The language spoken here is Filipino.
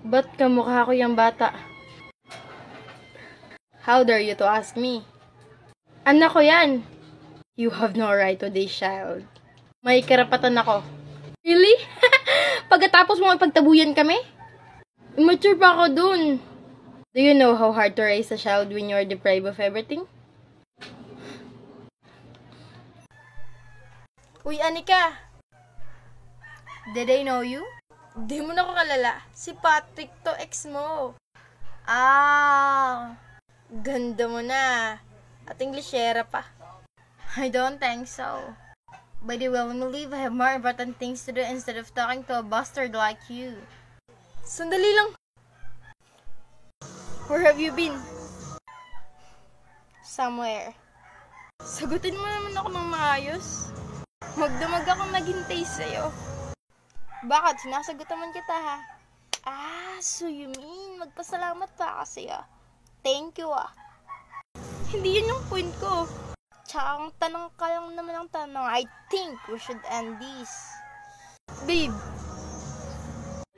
Ba't kamukha ko yung bata? How dare you to ask me? Anak ko yan. You have no right to this child. May karapatan ako. Really? Pagkatapos mo pagtabuyan kami? Immature pa ako dun. Do you know how hard to raise a child when you are deprived of everything? Uy, Anika! Did I know you? Di mo na ko kalala. Si Patrick to, ex mo. Ah, ganda mo na. At Englishera pa. I don't think so. By the way, when we leave, I have more important things to do instead of talking to a bastard like you. Sandali lang. Where have you been? Somewhere. Sagutin mo naman ako ng maayos. Magdamag akong naghintay sa'yo. Bakit? Sinasagot naman kita, ha? Ah, so you mean, magpasalamat pa kasi, ah. Thank you, ah. Hindi yun yung point ko. Tsaka ang tanong ka lang naman ang tanong, I think we should end this. Babe,